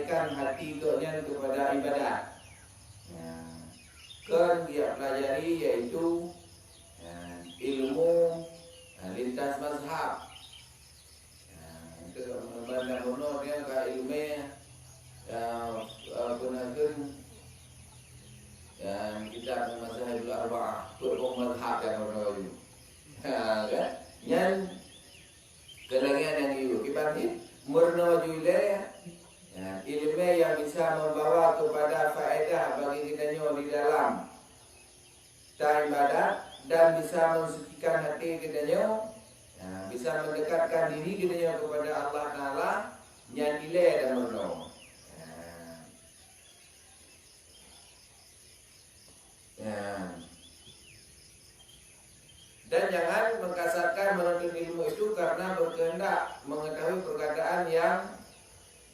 menyelesaikan hati doknya kepada ibadat. Kan dia pelajari yaitu ilmu lintas mazhab. Itu bandar mono dia ka ilmu gunakan yang kita mazhabul arba'ah, hukum mazhab yang mono. Kan? Yang kelangian yang itu kibati murno jule ilmu yang bisa membawa kepada faedah bagi kita di dalam ibadat dan bisa mensucikan hati kita bisa mendekatkan diri kita kepada Allah Taala yang nilai dan murno. Dan jangan mengkasarkan menuntut ilmu itu karena berkehendak mengetahui perkataan yang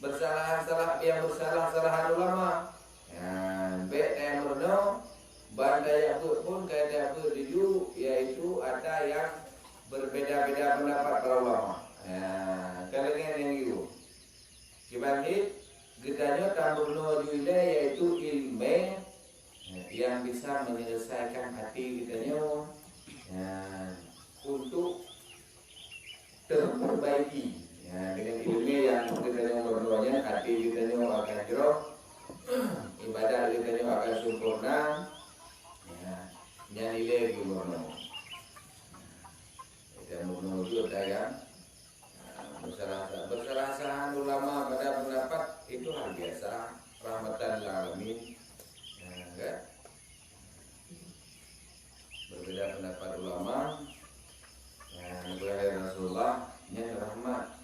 bersalah-salahan ulama. Baik yang murno, bandai aku pun kata aku tuju, yaitu ada yang berbeda-beda pendapat para ulama. Kalau yang itu, kibandit gedanya tamburno juga yaitu ilmu yang bisa menyelesaikan hati kitanya untuk terperbaiki. Dengan ilmu yang kita berdoanya hati kita akan jerok, ibadah kita akan sempurna, yang nilai gubernur. Kita menuju ya, bersalahan ulama pada pendapat itu hal biasa, rahmatan lil alamin. Berbeda pendapat ulama, berbeda Rasulullah, ini rahmat.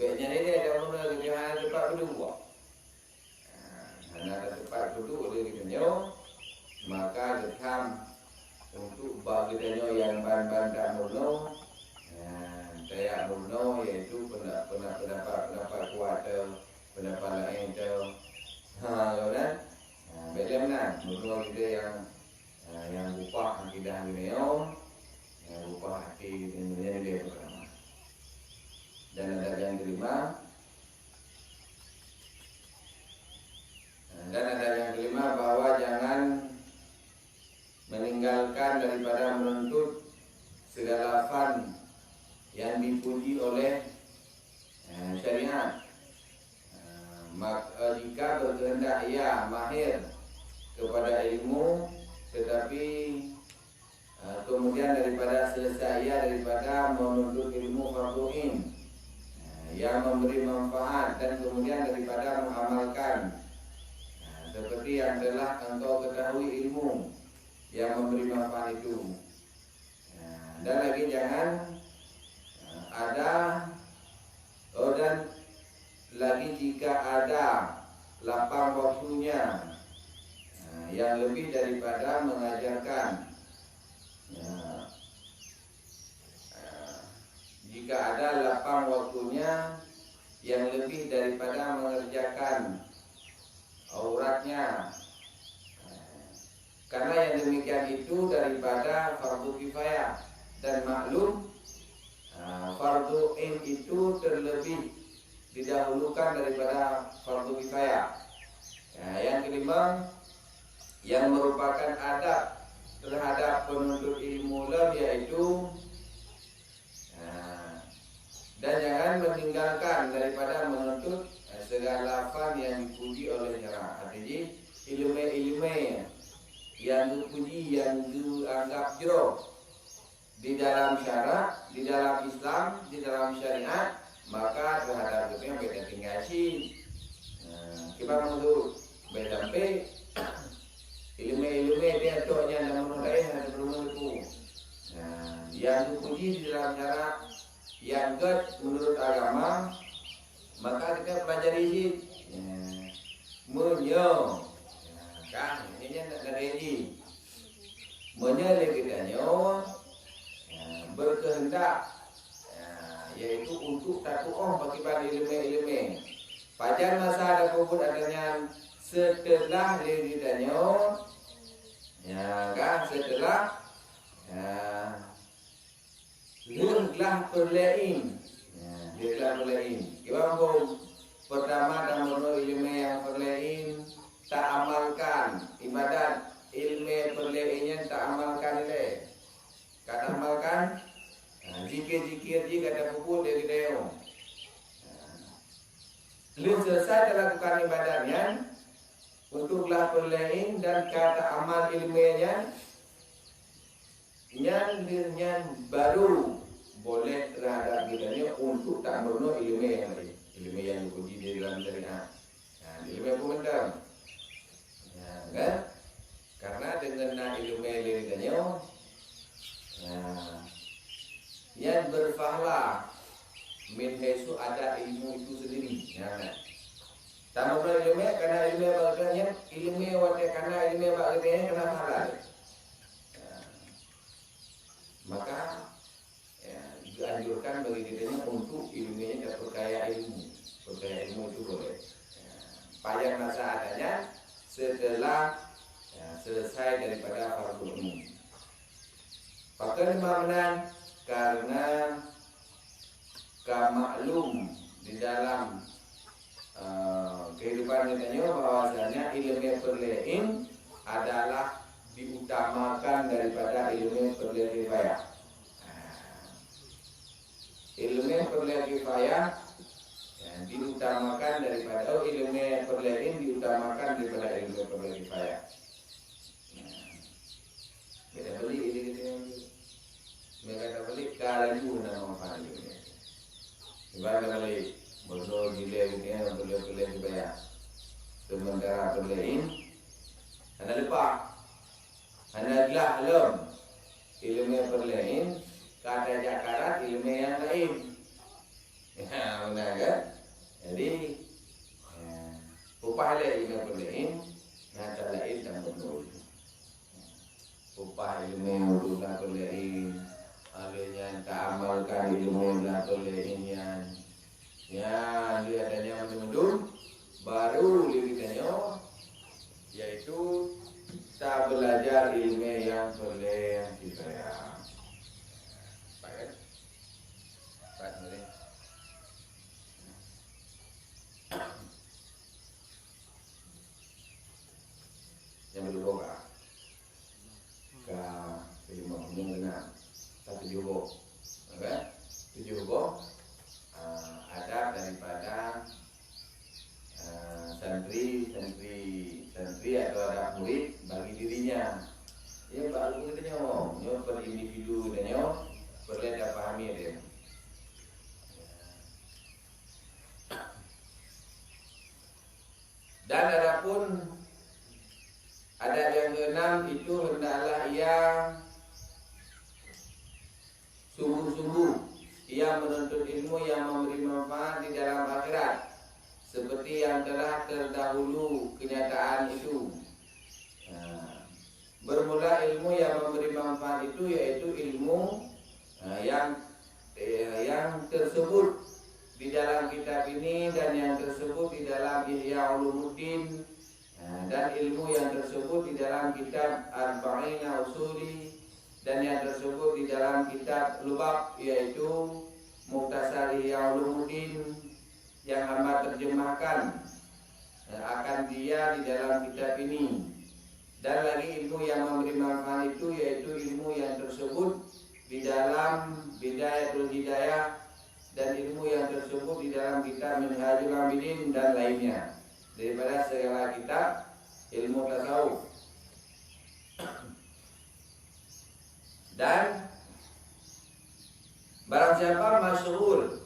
Baiknya ini ada mana kita hanya tempat duduk. Hanya ada tempat duduk oleh kita maka dekam untuk bagi kita yang ban-ban tak murno, saya murno yaitu pendapat kuat, pendapat lain tu, kan? Beda mana murno kita yang upah akidah kita yang upah hati ini dia pertama. Dan ada yang kelima, bahwa jangan meninggalkan daripada menuntut segala fan yang dipuji oleh syariat. Maka jika berkehendak ia mahir kepada ilmu, tetapi kemudian daripada selesai ia daripada menuntut ilmu fardu'in yang memberi manfaat dan kemudian daripada mengamalkan seperti yang telah engkau ketahui ilmu yang memberi manfaat itu. Dan lagi jangan dan lagi jika ada lapang waktunya yang lebih daripada mengajarkan, jika ada lapang waktunya yang lebih daripada mengerjakan auratnya, karena yang demikian itu daripada fardu kifayah. Dan maklum fardu ain itu terlebih didahulukan daripada fardu kifayah. Yang kelima, yang merupakan adab terhadap penuntut ilmu yaitu dan jangan meninggalkan daripada menuntut segala fan yang dipuji oleh syariat. Jadi ilmu-ilmu yang dipuji, yang dianggap jero di dalam syarak, di dalam Islam, di dalam syariat, maka terhadap itu yang beda tinggal sih. Kita menurut beda pe ilmu-ilmu dia tuanya dan menurut ada belum itu. Yang dipuji di dalam syarak, yang menurut agama, maka kita pelajari sih. Menyo, kan ini nak ready. Menyo kita nyo berkehendak, yaitu untuk takuah bagi pada ilmu-ilmu. Pada masa ada kubur adanya setelah kita nyo, kan setelah Lirlah perlain, lirlah perlain. Kibang Pertama dan ilmu yang perlain tak amalkan ibadat ilmu perlainnya tak amalkan le. Kata amalkan zikir-zikir je kata pupuk dia kita Lalu selesai lakukan ibadahnya untuklah perlain dan kata amal ilmunya yang baru boleh terhadap kita untuk tak memenuh ilmu yang lain. Ilmu yang dipuji di dalam syariat. Ilmu yang pemendam. Kan? Karena dengan ilmu yang dirikannya, yang berpahala min haisu ada ilmu itu sendiri. Tak memenuh ilmu karena ilmu bagainya ilmu karena ilmu bagainya kena pahala. Maka dianjurkan bagi kita untuk ilmunya dan perkaya ilmu itu boleh. Payah masa adanya setelah selesai daripada fardu umum. Faktor lima karena kamaklum di dalam kehidupan kita bahwasanya ilmu perlain adalah diutamakan daripada ilmu perlain kifayah. Ilmu perlain kifayah diutamakan daripada ilmu perlain diutamakan daripada ilmu perlain kifayah. Beda beli ini gitu. Mereka beli kalau nama apa ini. Ibarat beli bodoh gila gitu ya perlain kifayah. Sementara perlain anda lupa anda jelas belum ilmu perlain kata jakarat ilmu yang lain. Ya, benar kan? Jadi upah ilmu perlain nyata lain dan betul. Upah ilmu urusan perlain alihnya tak amalkan ilmu dan perlainnya. Ya, dia adanya menunduk baru ditanya yaitu kita belajar ilmu yang perlain kifayah. Baik. Baik boleh. Yang berdoa ke lima punya benar satu jubo, okay? Tujuh jubo adab daripada santri atau adab murid bagi dirinya. Ia baru kita nyo per individu kita nyo perlu ada pahami dia. Dan adapun adab yang keenam itu hendaklah ia sungguh-sungguh ia menuntut ilmu yang memberi manfaat di dalam akhirat seperti yang telah terdahulu kenyataan itu. Bermula ilmu yang memberi manfaat itu yaitu ilmu yang tersebut di dalam kitab ini dan yang tersebut di dalam Ihya Ulumuddin dan ilmu yang tersebut di dalam kitab Arba'ina Usuli dan yang tersebut di dalam kitab Lubab yaitu Mukhtasar Ihya Ulumuddin yang hamba terjemahkan akan dia di dalam kitab ini. Dan lagi ilmu yang memberi manfaat itu yaitu ilmu yang tersebut di dalam Bidayatul Hidayah dan ilmu yang tersebut di dalam kitab Minhajul Abidin dan lainnya daripada segala kitab ilmu tasawuf. Dan barang siapa masyhur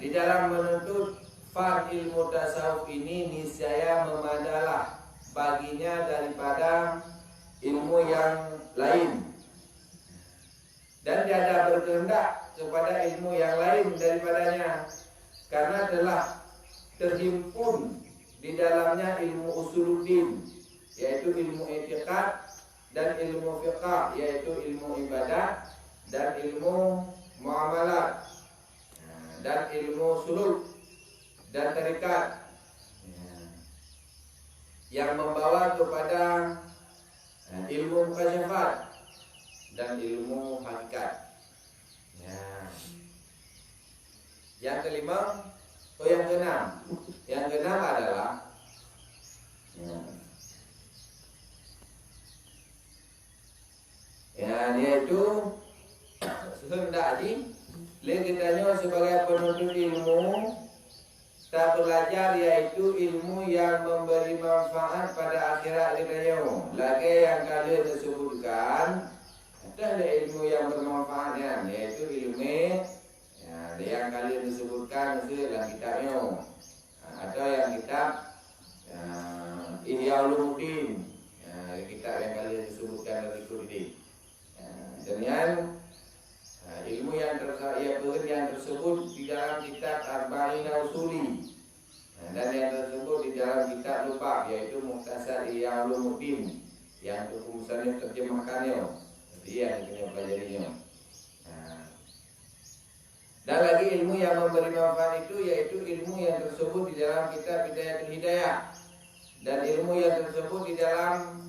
di dalam menuntut far ilmu tasawuf ini niscaya memadalah baginya daripada ilmu yang lain dan tiada berkehendak kepada ilmu yang lain daripadanya karena telah terhimpun di dalamnya ilmu usuluddin yaitu ilmu i'tiqad dan ilmu fiqh yaitu ilmu ibadah dan ilmu muamalat dan ilmu suluk dan tarekat yang membawa kepada ilmu mukasyafat dan ilmu hakikat. Yang kelima, Oh, yang keenam. Yang keenam adalah yaitu hendaknya kitanya sebagai penuntut ilmu tak belajar, yaitu ilmu yang memberi manfaat pada akhirat kitanya. Lagi yang kalian disebutkan ada ilmu yang bermanfaatnya, yaitu ilmu yang kalian disebutkan itu dalam kitabnya, atau yang kitab Ihya Ulumuddin, kitab yang kalian disebutkan berikut ini. Dengan ilmu yang tersebut di dalam kitab Arba'in Usuli, dan yang tersebut di dalam kitab lupa, yaitu Mukhtasar Ihya Ulumuddin, yang rumusannya terjemahkannya, jadi yang kita pelajarinya. Dan lagi ilmu yang memberi manfaat itu, yaitu ilmu yang tersebut di dalam kitab Hidayatul Hidayah, dan ilmu yang tersebut di dalam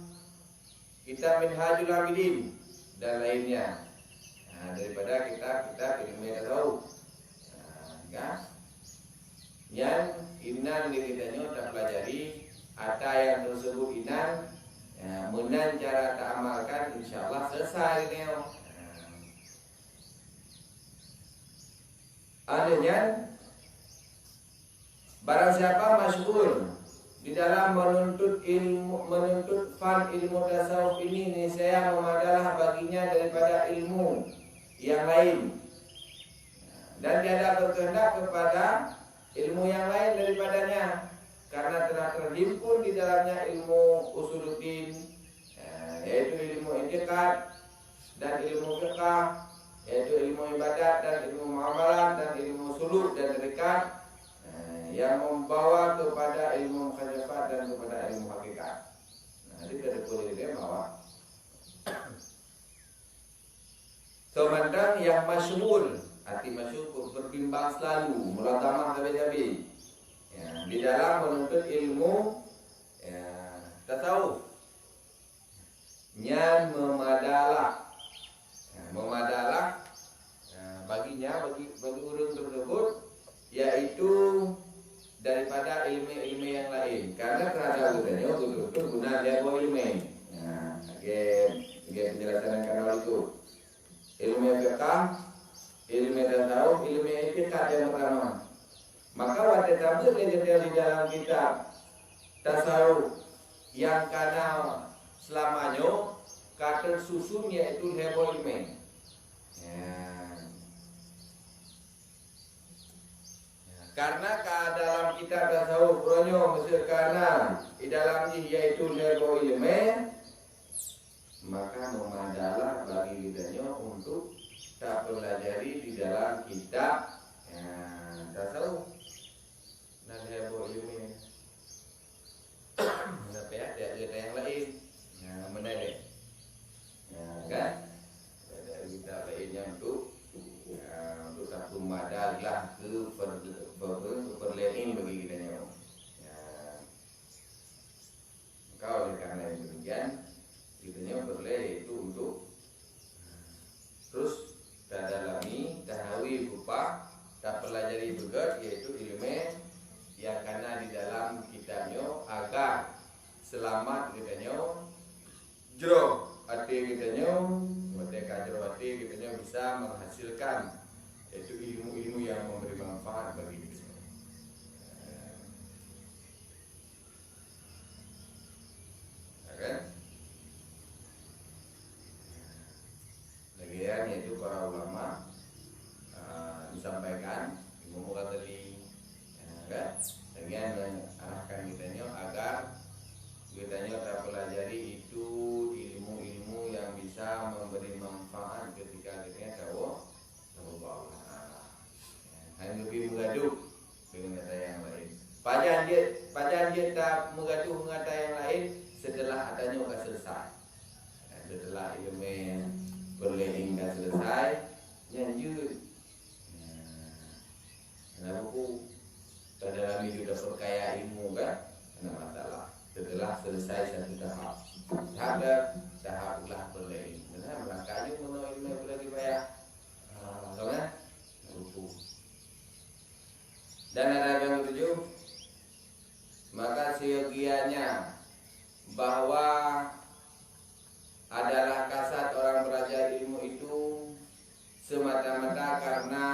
kitab Minhajul Abidin dan lainnya. Daripada kitab ilmu yang tahu, yang inan kitanya tak pelajari, ada yang tersebut inan, menan cara tak amalkan, insyaallah selesai ini. Adanya barang siapa masyhur di dalam menuntut ilmu, menuntut fan ilmu tasawuf ini, saya memadalah baginya daripada ilmu yang lain, dan tiada berkehendak kepada ilmu yang lain daripadanya, karena telah terhimpun di dalamnya ilmu usuluddin, yaitu ilmu i'tiqad dan ilmu fiqh, yaitu ilmu ibadat dan ilmu muamalah dan ilmu suluk dan dekat, yang membawa kepada ilmu mukhayafat dan kepada ilmu hakikat. Jadi tidak boleh dia bawa. Sementara yang masyhur, arti masyhur berbimbang selalu, mulatamah tabi-tabi, di dalam menuntut ilmu tasawuf, nyan memadalah baginya, bagi orang tersebut, yaitu daripada ilmu-ilmu yang lain, karena terasa gudanya betul-betul guna dia bawa ilmu. Penjelasan yang kanal itu ilmu fiqh, ilmu tasawuf, ilmu i'tiqad yang pertama. Maka waktu tampil di dalam kitab tasawuf yang karena selamanya kata susun, yaitu hebo ilmu. Karena dalam kitab tasawuf ronyo mesir karena di dalamnya yaitu hebo ilmu, maka memadalah bagi kitanya untuk tak pelajari di dalam kitab tasawuf dan hebo ilmu. Tapi ada yang lain menarik, kan? Ada kitab lainnya untuk satu madalah ke perlainan bagi kitanya. Maka oleh karena demikian, kitanya berlai itu untuk terus tak dalami, tahawi rupa, tak pelajari juga, yaitu ilmu yang karena di dalam kitabnya agar selamat kitanya, jero hati kitanya, merdeka jero hati kitanya bisa menghasilkan, yaitu ilmu-ilmu yang memberi manfaat bagi kita. Lagian yaitu para ulama disampaikan ilmu muqaddali, dengan mengarahkan kitanya agar kitanya tak pelajari itu ilmu-ilmu yang bisa memberi manfaat ketika kitanya tahu bahwa hanya lebih menggaduh dengan kata yang lain. Padahal dia tak menggaduh dengan kata yang lain setelah adanya sudah selesai. Setelah ilmu berlainan dah selesai, lanjut. Nah, buku dalam hidup dah perkaya ilmu kan, ada masalah. Setelah selesai satu tahap, tahap ulah berlainan. Benar, melangkahnya menurut ilmu lagi payah. Tahu kan? Buku. Dan adab yang ketujuh, maka seyogianya bahwa adalah kasat orang belajar ilmu itu semata-mata karena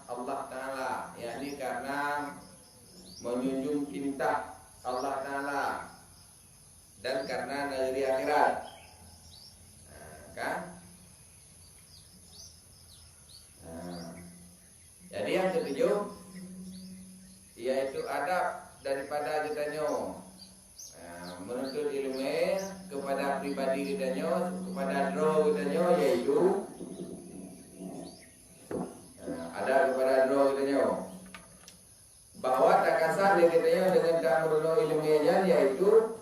Allah Ta'ala, yakni karena menjunjung cinta Allah Ta'ala dan karena negeri akhirat. Kan? Jadi yang ketujuh yaitu adab daripada kitanya menuntut ilmu kepada pribadi kitanya, kepada dro kitanya, yaitu ada kepada dro kitanya bahwa tak kasar dia kitanya dengan tak menuntut ilmunya, yaitu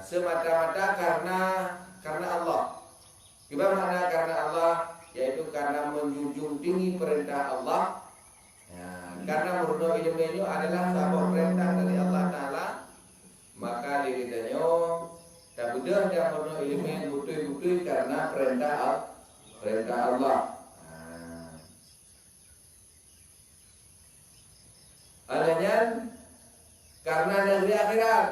semata-mata karena Allah. Gimana makna karena Allah? Yaitu karena menjunjung tinggi perintah Allah. Karena menuntut ilmu adalah sebuah perintah dari Allah Ta'ala, maka dirinya tak mudah dia menuntut ilmu betul-betul karena perintah Allah. Adanya karena negeri akhirat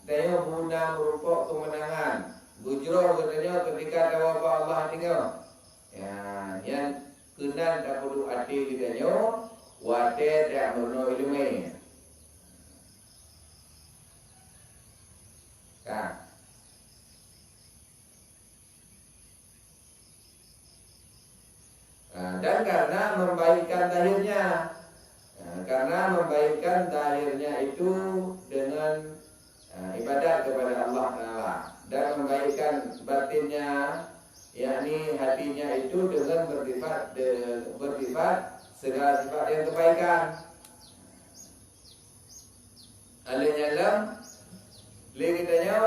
dia guna merupakan kemenangan. Bujro katanya ketika tawaf Allah tinggal. Yang kena tak perlu hati kitanya wate tak perlu ilmu. Kan? Dan karena membaikkan zahirnya, karena membaikkan zahirnya itu dengan ibadat kepada Allah Ta'ala, dan membaikkan batinnya, yakni hatinya itu dengan bersifat segala sifat yang kebaikan. Alihnya dalam kitanya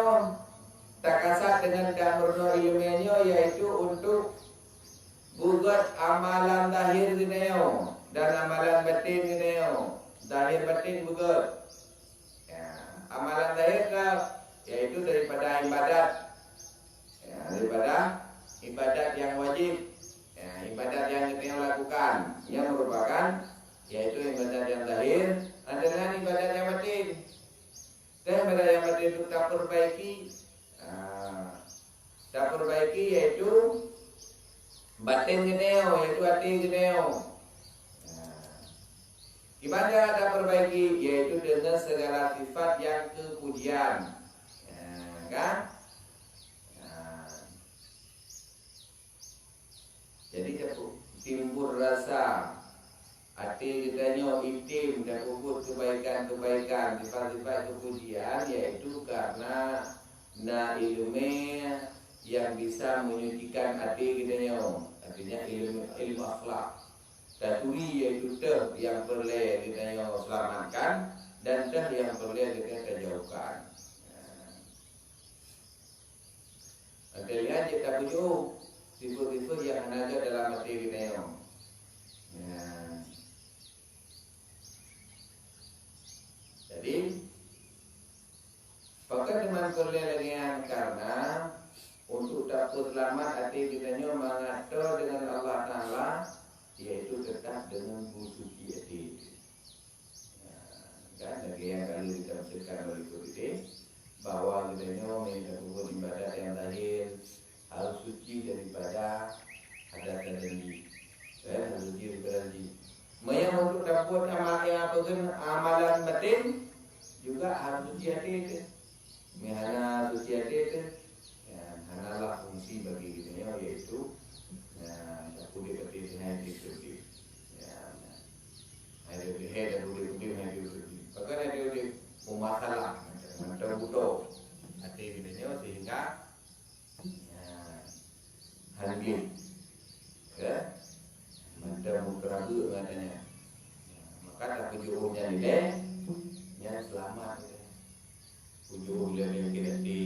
tak kasat dengan kamurno ilmunya, yaitu untuk buat amalan zahir kitanya dan amalan batin kitanya. Zahir batin buat amalan zahir yaitu daripada ibadat, daripada ibadat yang wajib, ibadat yang kita lakukan yang merupakan yaitu ibadat yang zahir, dengan ibadat yang batin. Dan ibadat yang batin itu tak perbaiki yaitu batin kita, yaitu hati kita. Gimana tak perbaiki? Yaitu dengan segala sifat yang kepujian, kan? Jadi timbul rasa hati kitanya intim dan kubur kebaikan-kebaikan, sifat-sifat kepujian, yaitu karena ilmu yang bisa menyucikan hati kitanya, artinya ilmu akhlak. Daturi yaitu teh yang perlu kitanya selamatkan dan teh yang perlu kita jauhkan. Ada lihat kita pujuk tipe-tipe yang ada dalam hati kita. Jadi pakai teman perlelehan karena untuk dapat selamat hati kitanya mengatur dengan Allah Ta'ala, yaitu tetap dengan suci hati. Dan bagi yang kali ditafsirkan oleh Qur'an bahwa kitanya melakukan ibadat yang zahir harus suci daripada hadas dan dengki. Harus suci daripada dengki. Yang untuk dapat amalan batin juga harus suci hati itu. Mihana suci hati itu, hanalah fungsi bagi kita, yaitu takudi batin hati suci. Ada lihat dan budi hati suci. Bahkan ada masalah macam buto hati kita sehingga hangin, macam kerabu katanya. Maka tak pujuhnya ni yang selamat. Pujuh yang kita di,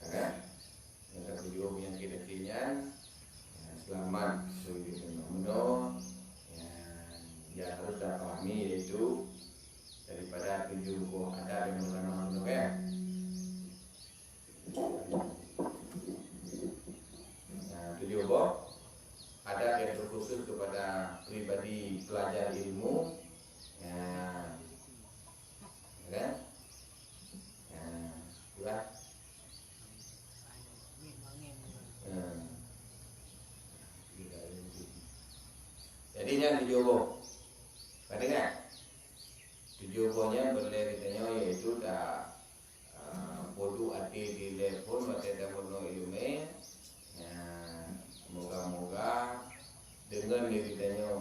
yang pujuh yang kita dinya selamat. Yang harus dipahami yaitu daripada tujuh ada yang mengenai tujuh ada yang terkhusus kepada pribadi pelajar ponya dijobo. Dengar. Tujuannya boleh katanya yaitu dah bodoh ada di telepon atau telepon ilmu. Moga-moga dengan diri katanya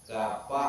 apa